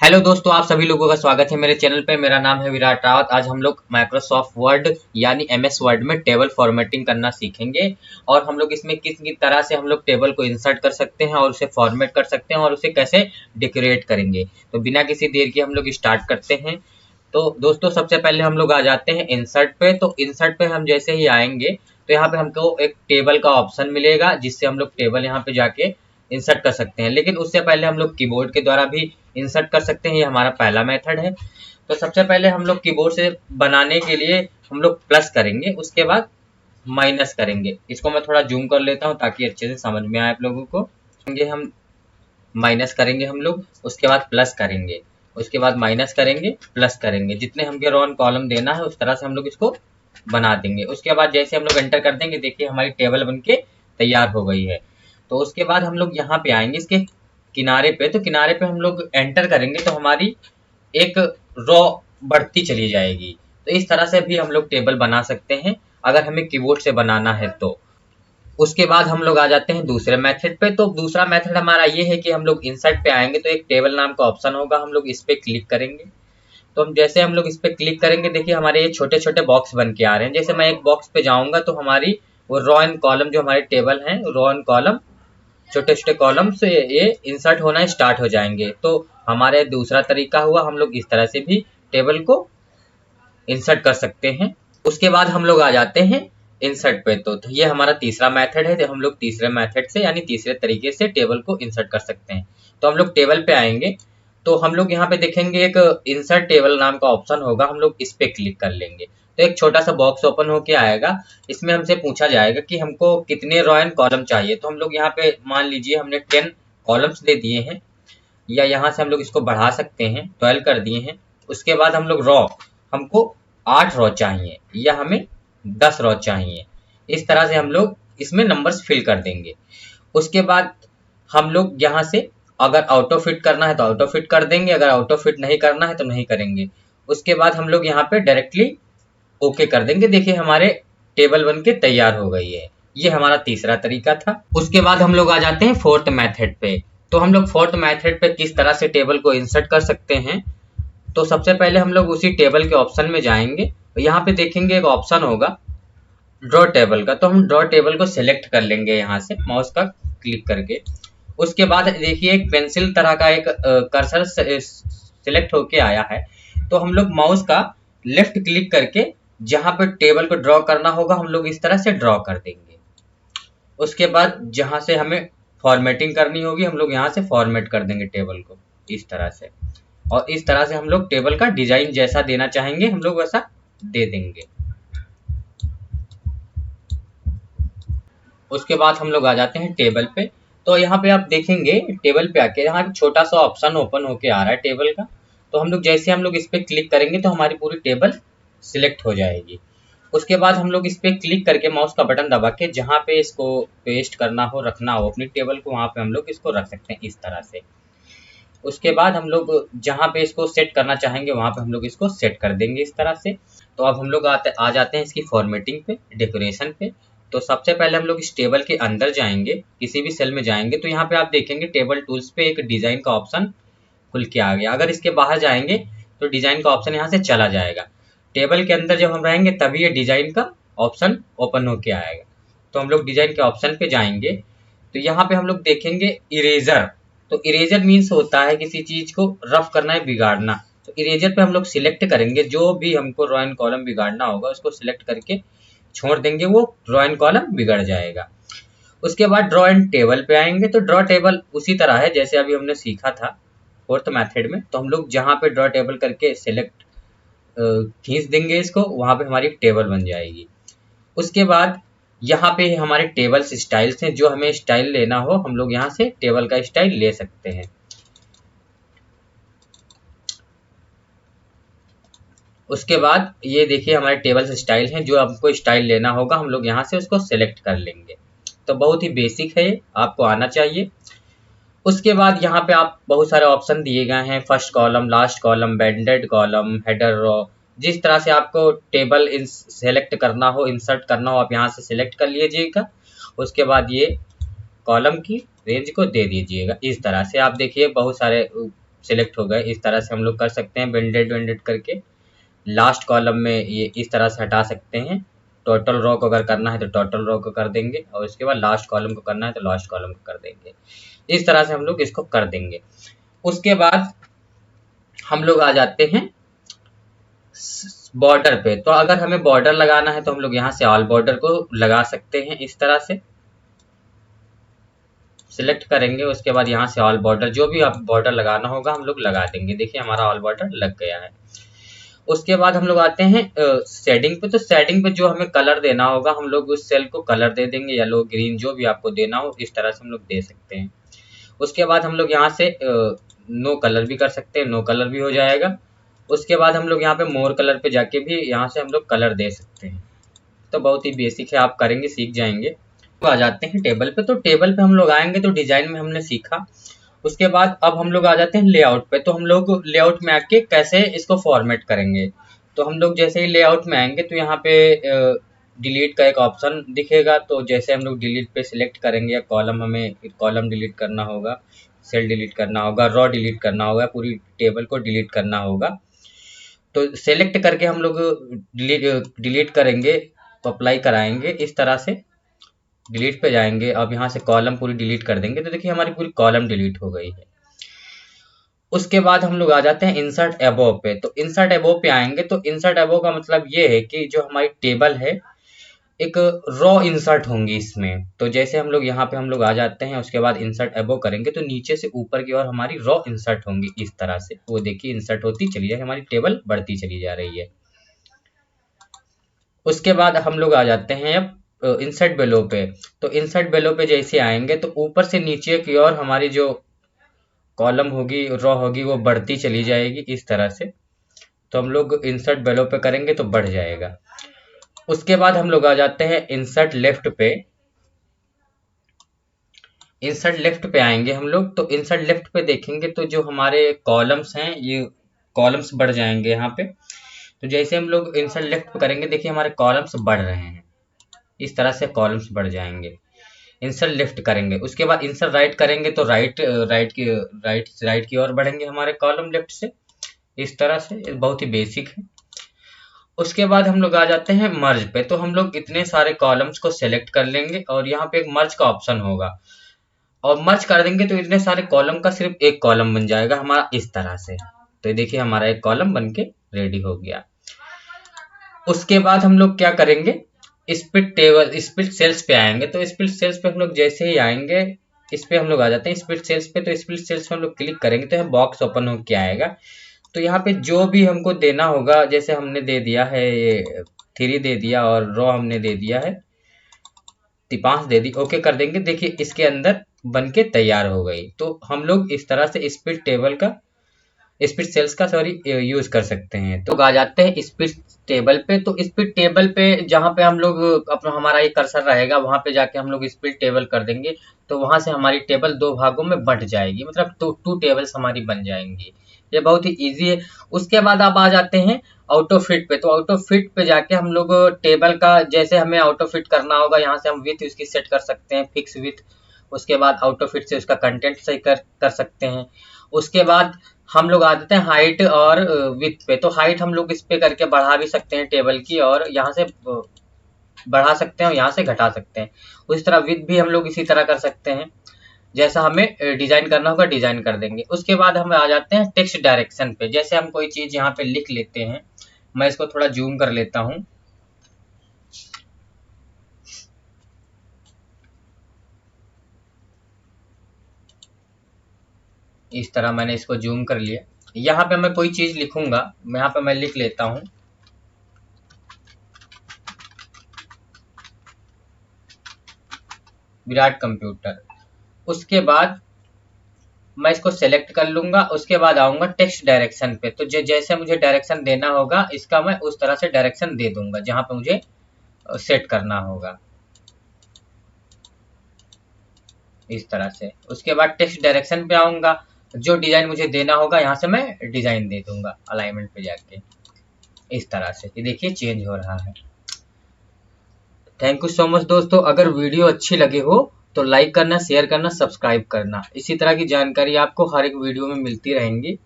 Hello दोस्तों, आप सभी लोगों का स्वागत है मेरे चैनल पे। मेरा नाम है विराट रावत। आज हम लोग माइक्रोसॉफ्ट वर्ड यानी एमएस वर्ड में टेबल फॉर्मेटिंग करना सीखेंगे और हम लोग इसमें किस तरह से हम लोग टेबल को इंसर्ट कर सकते हैं और उसे फॉर्मेट कर सकते हैं और उसे कैसे डेकोरेट करेंगे। तो बिना किसी देर के हम लोग स्टार्ट करते हैं। तो दोस्तों, सबसे पहले हम लोग आ जाते हैं इंसर्ट पे। तो इंसर्ट पे हम जैसे ही आएंगे तो यहाँ पे हमको एक टेबल का ऑप्शन मिलेगा, जिससे हम लोग टेबल यहाँ पे जाके इंसर्ट कर सकते हैं। लेकिन उससे पहले हम लोग कीबोर्ड के द्वारा भी इंसर्ट कर सकते हैं। ये हमारा पहला मेथड है। तो सबसे पहले हम लोग कीबोर्ड से बनाने के लिए हम लोग प्लस करेंगे, उसके बाद माइनस करेंगे। इसको मैं थोड़ा जूम कर लेता हूँ ताकि अच्छे से समझ में आए आप लोगों को। हम माइनस करेंगे हम लोग, उसके बाद प्लस करेंगे, उसके बाद माइनस करेंगे, प्लस करेंगे। जितने हमके रो एंड कॉलम देना है उस तरह से हम लोग इसको बना देंगे। उसके बाद जैसे हम लोग एंटर कर देंगे, देखिए हमारी टेबल बनके तैयार हो गई है। तो उसके बाद हम लोग यहाँ पे आएंगे इसके किनारे पे। तो किनारे पे हम लोग एंटर करेंगे तो हमारी एक रो बढ़ती चली जाएगी। तो इस तरह से भी हम लोग टेबल बना सकते हैं अगर हमें कीबोर्ड से बनाना है तो। उसके बाद हम लोग आ जाते हैं दूसरे मेथड पे। तो दूसरा मेथड हमारा ये है कि हम लोग इंसर्ट पे आएंगे तो एक टेबल नाम का ऑप्शन होगा, हम लोग इस पे क्लिक करेंगे। तो हम जैसे हम लोग इस पे क्लिक करेंगे, देखिए हमारे ये छोटे छोटे बॉक्स बन के आ रहे हैं। जैसे मैं एक बॉक्स पे जाऊंगा तो हमारी वो रो एंड कॉलम, जो हमारे टेबल हैं, रो एंड कॉलम, छोटे छोटे कॉलम से ये इंसर्ट होना स्टार्ट हो जाएंगे। तो हमारे दूसरा तरीका हुआ, हम लोग इस तरह से भी टेबल को इंसर्ट कर सकते हैं। उसके बाद हम लोग आ जाते हैं इंसर्ट पे। तो ये हमारा तीसरा मेथड है। तो हम लोग तीसरे मेथड से यानी तीसरे तरीके से टेबल को इंसर्ट कर सकते हैं। तो हम लोग टेबल पे आएंगे तो हम लोग यहाँ पे देखेंगे एक इंसर्ट टेबल नाम का ऑप्शन होगा, हम लोग इस पे क्लिक कर लेंगे तो एक छोटा सा बॉक्स ओपन होके आएगा। इसमें हमसे पूछा जाएगा कि हमको कितने रो एंड कॉलम चाहिए। तो हम लोग यहाँ पे मान लीजिए हमने 10 कॉलम्स दे दिए हैं, या यहाँ से हम लोग इसको बढ़ा सकते हैं, 12 कर दिए हैं। उसके बाद हम लोग रो, हमको 8 रो चाहिए या हमें 10 रो चाहिए। इस तरह से हम लोग इसमें नंबर्स फिल कर देंगे। उसके बाद हम लोग यहाँ से अगर ऑटो फिट करना है तो ऑटो फिट कर देंगे, अगर ऑटो फिट नहीं करना है तो नहीं करेंगे। उसके बाद हम लोग यहाँ पे डायरेक्टली ओके कर देंगे। देखिए हमारे टेबल बन के तैयार हो गई है। ये हमारा तीसरा तरीका था। उसके बाद हम लोग आ जाते हैं फोर्थ मेथड पे। तो हम लोग फोर्थ मेथड पे किस तरह से टेबल को इंसर्ट कर सकते हैं। तो सबसे पहले हम लोग उसी टेबल के ऑप्शन में जाएंगे। यहाँ पे देखेंगे एक ऑप्शन होगा ड्रॉ टेबल का। तो हम ड्रॉ टेबल को सिलेक्ट कर लेंगे यहाँ से माउस का क्लिक करके। उसके बाद देखिए एक पेंसिल तरह का एक कर्सर सिलेक्ट होके आया है। तो हम लोग माउस का लेफ्ट क्लिक करके जहां पे टेबल को ड्रॉ करना होगा हम लोग इस तरह से ड्रॉ कर देंगे। उसके बाद जहां से हमें फॉर्मेटिंग करनी होगी हम लोग यहाँ से फॉर्मेट कर देंगे टेबल को इस तरह से। और इस तरह से हम लोग टेबल का डिजाइन जैसा देना चाहेंगे हम लोग वैसा दे देंगे। उसके बाद हम लोग आ जाते हैं टेबल पे। तो यहाँ पे आप देखेंगे टेबल पे आके यहाँ छोटा सा ऑप्शन ओपन होके आ रहा है टेबल का। तो हम लोग जैसे हम लोग इस पे क्लिक करेंगे तो हमारी पूरी टेबल सिलेक्ट हो जाएगी। उसके बाद हम लोग इस पे क्लिक करके माउस का बटन दबा के जहाँ पे इसको पेस्ट करना हो, रखना हो अपनी टेबल को, वहां पे हम लोग इसको रख सकते हैं इस तरह से। उसके बाद हम लोग जहाँ पे इसको सेट करना चाहेंगे वहां पे हम लोग इसको सेट कर देंगे इस तरह से। तो अब हम लोग आ जाते हैं इसकी फॉर्मेटिंग पे, डेकोरेशन पे। तो सबसे पहले हम लोग इस टेबल के अंदर जाएंगे, किसी भी सेल में जाएंगे तो यहाँ पे आप देखेंगे टेबल टूल्स पे एक डिजाइन का ऑप्शन खुल के आ गया। अगर इसके बाहर जाएंगे तो डिजाइन का ऑप्शन यहाँ से चला जाएगा। टेबल के अंदर जब हम रहेंगे तभी ये डिजाइन का ऑप्शन ओपन होके आएगा। तो हम लोग डिजाइन के ऑप्शन पे जाएंगे तो यहाँ पे हम लोग देखेंगे इरेजर। तो इरेजर मीन्स होता है किसी चीज को रफ करना है, बिगाड़ना। तो इरेजर पे हम लोग सिलेक्ट करेंगे, जो भी हमको रो एंड कॉलम बिगाड़ना होगा उसको सिलेक्ट करके छोड़ देंगे, वो ड्रॉ एंड कॉलम बिगड़ जाएगा। उसके बाद ड्रॉ एंड टेबल पे आएंगे तो ड्रॉ टेबल उसी तरह है जैसे अभी हमने सीखा था फोर्थ मेथड में। तो हम लोग जहाँ पे ड्रॉ टेबल करके सिलेक्ट खींच देंगे इसको, वहां पे हमारी टेबल बन जाएगी। उसके बाद यहाँ पे हमारे टेबल्स स्टाइल्स हैं, जो हमें स्टाइल लेना हो हम लोग यहाँ से टेबल का स्टाइल ले सकते हैं। उसके बाद ये देखिए हमारे टेबल्स स्टाइल हैं, जो हमको स्टाइल लेना होगा हम लोग यहाँ से उसको सेलेक्ट कर लेंगे। तो बहुत ही बेसिक है, आपको आना चाहिए। उसके बाद यहाँ पे आप बहुत सारे ऑप्शन दिए गए हैं, first column, last column, banded column, header row. जिस तरह से आपको टेबल सेलेक्ट करना हो, इंसर्ट करना हो, आप यहाँ से सेलेक्ट कर लीजिएगा। उसके बाद ये कॉलम की रेंज को दे दीजिएगा। इस तरह से आप देखिए बहुत सारे सिलेक्ट हो गए। इस तरह से हम लोग कर सकते हैं वेंडेड करके। लास्ट कॉलम में ये इस तरह से हटा सकते हैं। टोटल रो को अगर करना है तो टोटल रो को कर देंगे, और उसके बाद लास्ट कॉलम को करना है तो लास्ट कॉलम को कर देंगे। इस तरह से हम लोग इसको कर देंगे। उसके बाद हम लोग आ जाते हैं बॉर्डर पे। तो अगर हमें बॉर्डर लगाना है तो हम लोग यहाँ से ऑल बॉर्डर को लगा सकते हैं। इस तरह से सिलेक्ट करेंगे, उसके बाद यहाँ से ऑल बॉर्डर, जो भी आप बॉर्डर लगाना होगा हम लोग लगा देंगे। देखिए हमारा ऑल बॉर्डर लग गया है। उसके बाद हम लोग आते हैं शेडिंग पे। तो शेडिंग पे जो हमें कलर देना होगा हम लोग उस सेल को कलर दे देंगे, येलो ग्रीन जो भी आपको देना हो इस तरह से हम लोग दे सकते हैं। उसके बाद हम लोग यहाँ से नो कलर भी कर सकते हैं, नो कलर भी हो जाएगा। उसके बाद हम लोग यहाँ पे मोर कलर पे जाके भी यहाँ से हम लोग कलर दे सकते हैं। तो बहुत ही बेसिक है, आप करेंगे सीख जाएंगे। तो आ जाते हैं टेबल पे। तो टेबल पे हम लोग आएंगे तो डिजाइन में हमने सीखा। उसके बाद अब हम लोग आ जाते हैं लेआउट पे। तो हम लोग लेआउट में आके कैसे इसको फॉर्मेट करेंगे। तो हम लोग जैसे ही लेआउट में आएंगे तो यहाँ पे डिलीट का एक ऑप्शन दिखेगा। तो जैसे हम लोग डिलीट पे सिलेक्ट करेंगे, या कॉलम, हमें कॉलम डिलीट करना होगा, सेल डिलीट करना होगा, रो डिलीट करना होगा, पूरी टेबल को डिलीट करना होगा। तो सेलेक्ट करके हम लोग डिलीट करेंगे, तो अप्लाई कराएंगे इस तरह से। डिलीट पे जाएंगे, अब यहाँ से कॉलम पूरी डिलीट कर देंगे तो देखिए हमारी पूरी कॉलम डिलीट हो गई है। उसके बाद हम लोग आ जाते हैं इंसर्ट अबोव पे। तो इंसर्ट अबोव पे आएंगे तो इंसर्ट अबोव का मतलब ये है कि जो हमारी टेबल है एक रॉ इंसर्ट होंगी इसमें। तो जैसे हम लोग यहाँ पे हम लोग आ जाते हैं, उसके बाद इंसर्ट अबोव करेंगे तो नीचे से ऊपर की ओर हमारी रॉ इंसर्ट होंगी इस तरह से। वो देखिए इंसर्ट होती चली जाए, हमारी टेबल बढ़ती चली जा रही है। उसके बाद हम लोग आ जाते हैं अब इंसर्ट बेलो पे। तो इंसर्ट बेलो पे जैसे आएंगे तो ऊपर से नीचे की ओर हमारी जो कॉलम होगी, रॉ होगी, वो बढ़ती चली जाएगी इस तरह से। तो हम लोग इंसर्ट बेलो पे करेंगे तो बढ़ जाएगा। उसके बाद हम लोग आ जाते हैं इंसर्ट लेफ्ट पे। इंसर्ट लेफ्ट पे आएंगे हम लोग तो इंसर्ट लेफ्ट पे देखेंगे तो जो हमारे कॉलम्स हैं ये कॉलम्स बढ़ जाएंगे यहाँ पे। तो जैसे हम लोग इंसर्ट लेफ्ट पे करेंगे देखिए हमारे कॉलम्स बढ़ रहे हैं, इस तरह से कॉलम्स बढ़ जाएंगे। इंसर्ट लेफ्ट करेंगे, उसके बाद इंसर्ट राइट करेंगे तो राइट की ओर बढ़ेंगे हमारे कॉलम लेफ्ट से, इस तरह से। बहुत ही बेसिक है। उसके बाद हम लोग आ जाते हैं मर्ज पे। तो हम लोग इतने सारे कॉलम्स को सेलेक्ट कर लेंगे और यहाँ पे एक मर्ज का ऑप्शन होगा, और मर्ज कर देंगे तो इतने सारे कॉलम का सिर्फ एक कॉलम बन जाएगा हमारा इस तरह से। तो देखिए हमारा एक कॉलम बन के रेडी हो गया। उसके बाद हम लोग क्या करेंगे, स्प्लिट टेबल, स्प्लिट सेल्स पे आएंगे। तो स्प्लिट सेल्स पे हम लोग जैसे ही आएंगे, इस पे हम लोग आ जाते हैं स्प्लिट सेल्स पे। तो स्प्लिट सेल्स पे हम लोग क्लिक करेंगे तो यहाँ बॉक्स ओपन होके आएगा। तो यहाँ पे जो भी हमको देना होगा, जैसे हमने दे दिया है ये 3 दे दिया और रो हमने दे दिया है 5 दे दी, ओके कर देंगे। देखिए इसके अंदर बन के तैयार हो गई। तो हम लोग इस तरह से स्प्लिट टेबल का, स्प्लिट सेल्स का सॉरी यूज कर सकते हैं। तो आ जाते हैं स्प्लिट टेबल पे। तो स्प्लिट टेबल पे जहाँ पे हम लोग अपना हमारा ये कर्सर रहेगा वहां पे जाके हम लोग स्प्लिट टेबल कर देंगे। तो वहां से हमारी टेबल 2 भागों में बंट जाएगी, मतलब 2 टेबल्स हमारी बन जाएंगी। ये बहुत ही इजी है। उसके बाद आप आ जाते हैं ऑटो फिट पे। तो ऑटो फिट पे जाके हम लोग टेबल का, जैसे हमें ऑटो फिट करना होगा यहाँ से हम विथ उसकी सेट कर सकते हैं, फिक्स विथ। उसके बाद ऑटो फिट से उसका कंटेंट सही कर सकते हैं। उसके बाद हम लोग आ जाते हैं हाइट और विथ पे। तो हाइट हम लोग इस पे करके बढ़ा भी सकते हैं टेबल की, और यहाँ से बढ़ा सकते हैं और यहाँ से घटा सकते हैं। उसी तरह विथ भी हम लोग इसी तरह कर सकते हैं, जैसा हमें डिजाइन करना होगा डिजाइन कर देंगे। उसके बाद हम आ जाते हैं टेक्स्ट डायरेक्शन पे। जैसे हम कोई चीज यहाँ पे लिख लेते हैं, मैं इसको थोड़ा जूम कर लेता हूँ। इस तरह मैंने इसको जूम कर लिया। यहाँ पे मैं कोई चीज लिखूंगा, यहाँ पे मैं लिख लेता हूँ विराट कंप्यूटर। उसके बाद मैं इसको सेलेक्ट कर लूंगा। उसके बाद आऊंगा टेक्स्ट डायरेक्शन पे। तो जैसे मुझे डायरेक्शन देना होगा इसका, मैं उस तरह से डायरेक्शन दे दूंगा जहां पे मुझे सेट करना होगा, इस तरह से। उसके बाद टेक्स्ट डायरेक्शन पे आऊंगा, जो डिजाइन मुझे देना होगा यहाँ से मैं डिजाइन दे दूंगा अलाइनमेंट पे जाके, इस तरह से। ये देखिए चेंज हो रहा है। थैंक यू सो मच दोस्तों। अगर वीडियो अच्छी लगे हो तो लाइक करना, शेयर करना, सब्सक्राइब करना। इसी तरह की जानकारी आपको हर एक वीडियो में मिलती रहेंगी।